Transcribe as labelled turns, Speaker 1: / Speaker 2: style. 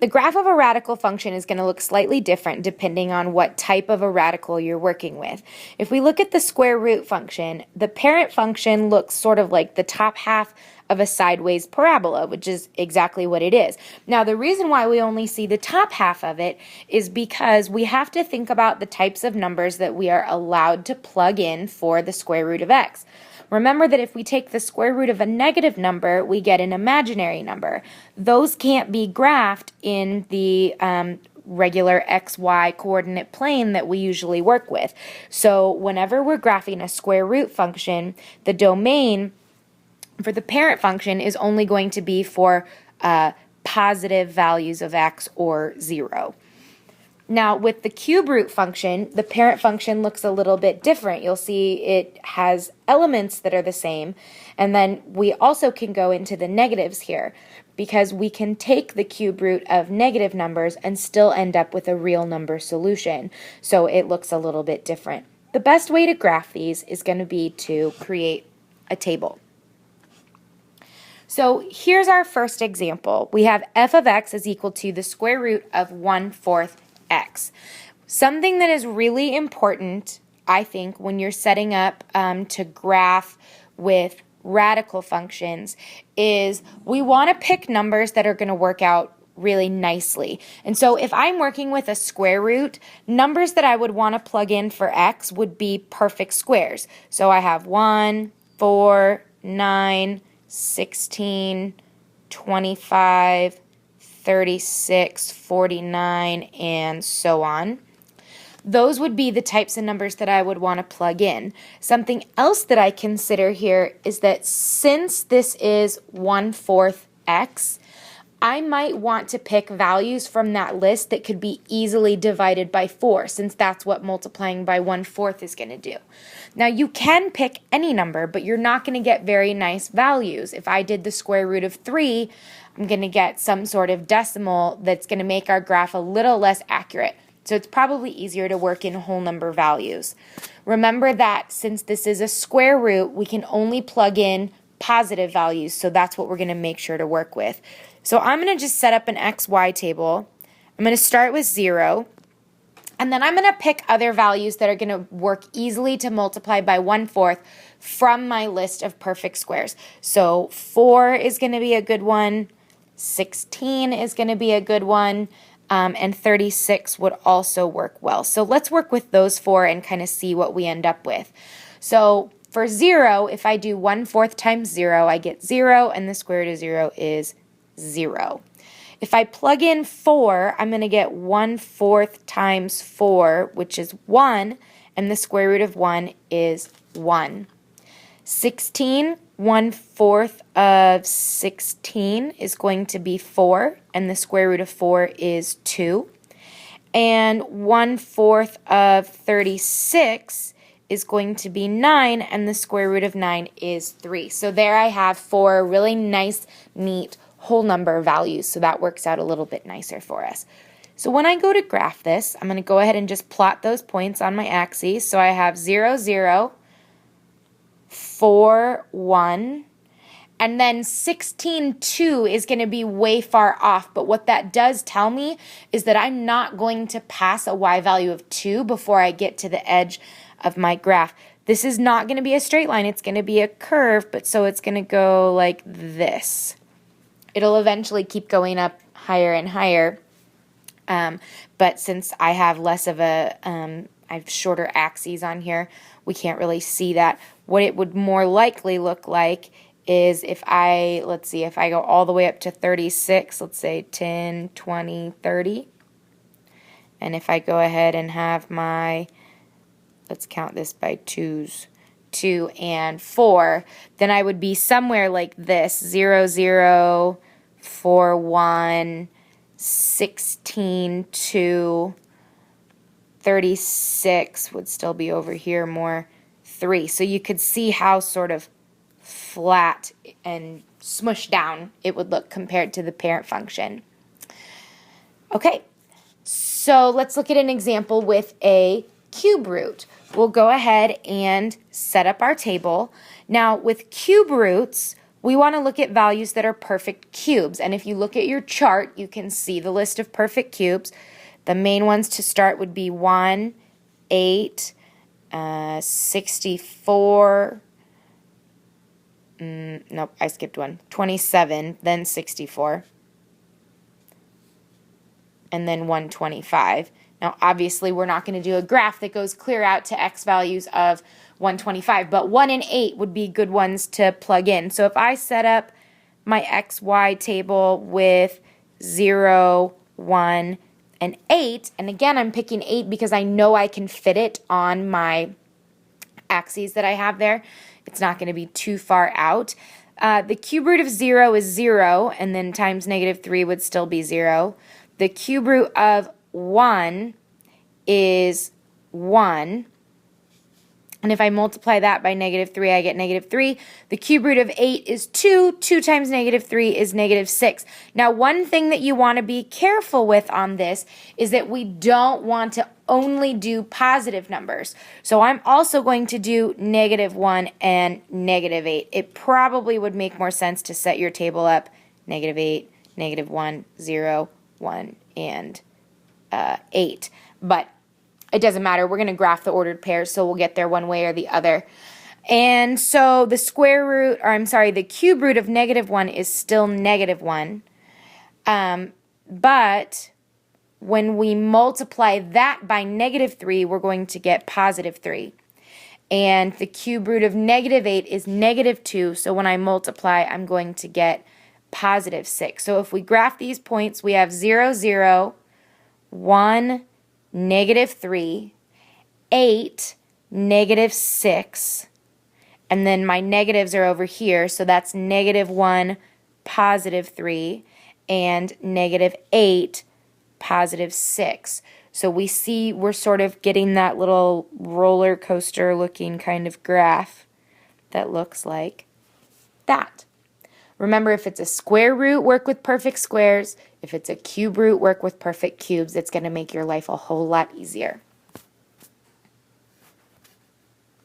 Speaker 1: The graph of a radical function is going to look slightly different depending on what type of a radical you're working with. If we look at the square root function, the parent function looks sort of like the top half of a sideways parabola, which is exactly what it is. Now, the reason why we only see the top half of it is because we have to think about the types of numbers that we are allowed to plug in for the square root of x. Remember that if we take the square root of a negative number, we get an imaginary number. Those can't be graphed in the regular xy coordinate plane that we usually work with. So whenever we're graphing a square root function, the domain for the parent function is only going to be for positive values of x or 0. Now, with the cube root function, the parent function looks a little bit different. You'll see it has elements that are the same, and then we also can go into the negatives here because we can take the cube root of negative numbers and still end up with a real number solution. So it looks a little bit different. The best way to graph these is going to be to create a table. So here's our first example. We have f of x is equal to the square root of 1/4 x. Something that is really important, I think, when you're setting up to graph with radical functions is we want to pick numbers that are going to work out really nicely. And so if I'm working with a square root, numbers that I would want to plug in for x would be perfect squares. So I have 1, 4, 9, 16, 25, 36, 49, and so on. Those would be the types of numbers that I would want to plug in. Something else that I consider here is that since this is 1/4 x, I might want to pick values from that list that could be easily divided by 4, since that's what multiplying by 1/4 is going to do. Now, you can pick any number, but you're not going to get very nice values. If I did the square root of 3, I'm going to get some sort of decimal that's going to make our graph a little less accurate. So it's probably easier to work in whole number values. Remember that since this is a square root, we can only plug in positive values, so that's what we're going to make sure to work with. So I'm going to just set up an XY table. I'm going to start with 0, and then I'm going to pick other values that are going to work easily to multiply by 1/4 from my list of perfect squares. So 4 is going to be a good one, 16 is going to be a good one, and 36 would also work well. So let's work with those 4 and kind of see what we end up with. So for 0, if I do 1/4 times 0, I get 0, and the square root of 0 is 0. If I plug in 4, I'm going to get 1/4 times 4, which is 1, and the square root of 1 is 1. 16, 1/4 of 16 is going to be 4, and the square root of 4 is 2. And 1/4 of 36 is going to be 9, and the square root of 9 is 3. So there I have 4 really nice, neat whole number values, so that works out a little bit nicer for us. So when I go to graph this, I'm going to go ahead and just plot those points on my axes. So I have 0, 0, 4, 1, and then 16, 2 is going to be way far off, but what that does tell me is that I'm not going to pass a y value of 2 before I get to the edge of my graph. This is not going to be a straight line, it's going to be a curve, but so it's going to go like this. It'll eventually keep going up higher and higher, but since I have less of a, I have shorter axes on here, we can't really see that. What it would more likely look like is if I, let's see, if I go all the way up to 36, let's say 10, 20, 30, and if I go ahead and have my, let's count this by 2s, 2 and 4, then I would be somewhere like this, 0, 0, 4, 1, 16, 2, 36 would still be over here more, 3. So you could see how sort of flat and smushed down it would look compared to the parent function. Okay, so let's look at an example with a cube root. We'll go ahead and set up our table. Now with cube roots, we want to look at values that are perfect cubes. And if you look at your chart, you can see the list of perfect cubes. The main ones to start would be 1, 8, 64, nope, I skipped one, 27, then 64, and then 125. Now, obviously, we're not going to do a graph that goes clear out to x values of 125, but 1 and 8 would be good ones to plug in. So if I set up my xy table with 0, 1, and 8, and again, I'm picking 8 because I know I can fit it on my axes that I have there. It's not going to be too far out. The cube root of 0 is 0, and then times -3 would still be 0. The cube root of 1 is 1. And if I multiply that by -3, I get -3. The cube root of 8 is 2. 2 times -3 is -6. Now, one thing that you want to be careful with on this is that we don't want to only do positive numbers. So I'm also going to do -1 and -8. It probably would make more sense to set your table up -8, -1, 0, 1, and 8. But it doesn't matter. We're going to graph the ordered pairs, so we'll get there one way or the other. And so the the cube root of -1 is still -1. But when we multiply that by -3, we're going to get +3. And the cube root of -8 is -2, so when I multiply, I'm going to get +6. So if we graph these points, we have 0, 0, 1, -3, 8, -6, and then my negatives are over here, so that's -1, +3, and -8, +6. So we see we're sort of getting that little roller coaster looking kind of graph that looks like that. Remember, if it's a square root, work with perfect squares. If it's a cube root, work with perfect cubes. It's going to make your life a whole lot easier.